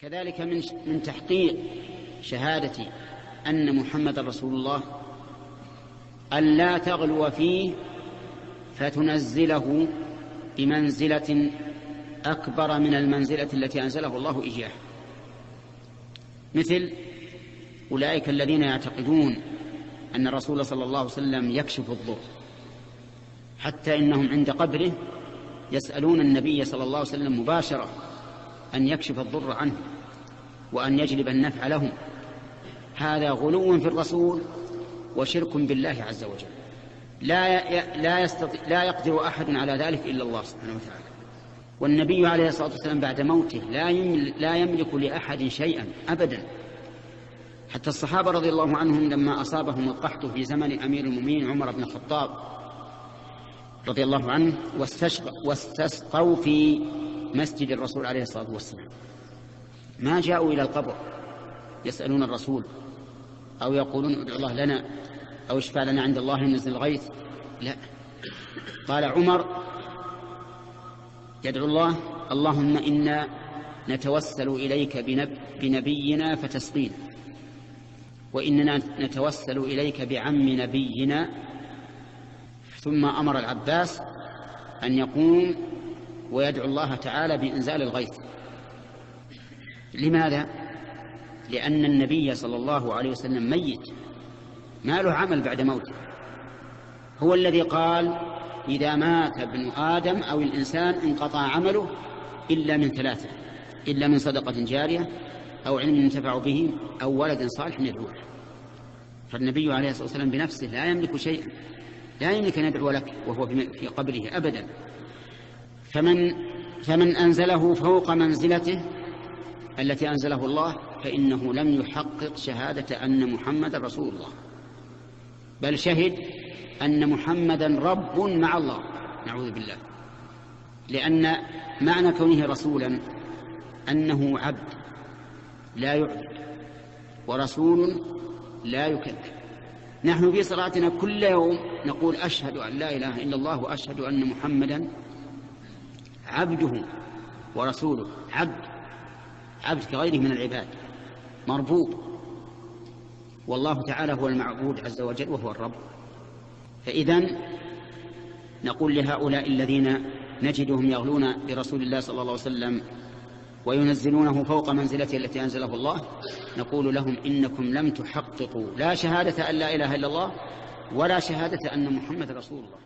كذلك من تحقيق شهادة أن محمد رسول الله أن لا تغلو فيه فتنزله بمنزلة أكبر من المنزلة التي أنزله الله إياه، مثل أولئك الذين يعتقدون أن الرسول صلى الله عليه وسلم يكشف الضر، حتى إنهم عند قبره يسألون النبي صلى الله عليه وسلم مباشرة أن يكشف الضر عنه وأن يجلب النفع لهم. هذا غلو في الرسول وشرك بالله عز وجل، لا يقدر أحد على ذلك إلا الله سبحانه وتعالى. والنبي عليه الصلاة والسلام بعد موته لا يملك لأحد شيئا أبدا. حتى الصحابة رضي الله عنهم لما أصابهم القحط في زمن أمير المؤمنين عمر بن الخطاب رضي الله عنه واستسقوا في مسجد الرسول عليه الصلاة والسلام، ما جاءوا إلى القبر يسألون الرسول أو يقولون ادعوا الله لنا أو اشفع لنا عند الله ينزل الغيث، لا، قال عمر يدعو الله اللهم إنا نتوسل إليك بنبينا فتسقينا، وإننا نتوسل إليك بعم نبينا. ثم أمر العباس أن يقوم ويدعو الله تعالى بإنزال الغيث. لماذا؟ لأن النبي صلى الله عليه وسلم ميت، ما له عمل بعد موته. هو الذي قال إذا مات ابن آدم أو الإنسان انقطع عمله إلا من ثلاثة: إلا من صدقة جارية أو علم ينتفع به أو ولد صالح يدعو له. فالنبي عليه الصلاة والسلام بنفسه لا يملك شيئا، لا يملك أن يدعو لك وهو في قبره أبدا. فمن أنزله فوق منزلته التي أنزله الله فإنه لم يحقق شهادة أن محمد رسول الله، بل شهد أن محمدا رب مع الله، نعوذ بالله. لأن معنى كونه رسولا أنه عبد لا يعبد ورسول لا يكذب. نحن في صلاتنا كل يوم نقول أشهد أن لا إله إلا الله وأشهد أن محمدا عبده ورسوله. عبد كغيره من العباد، مربوب، والله تعالى هو المعبود عز وجل وهو الرب. فإذن نقول لهؤلاء الذين نجدهم يغلون برسول الله صلى الله عليه وسلم وينزلونه فوق منزلته التي أنزله الله، نقول لهم إنكم لم تحققوا لا شهادة أن لا إله إلا الله ولا شهادة أن محمد رسول الله.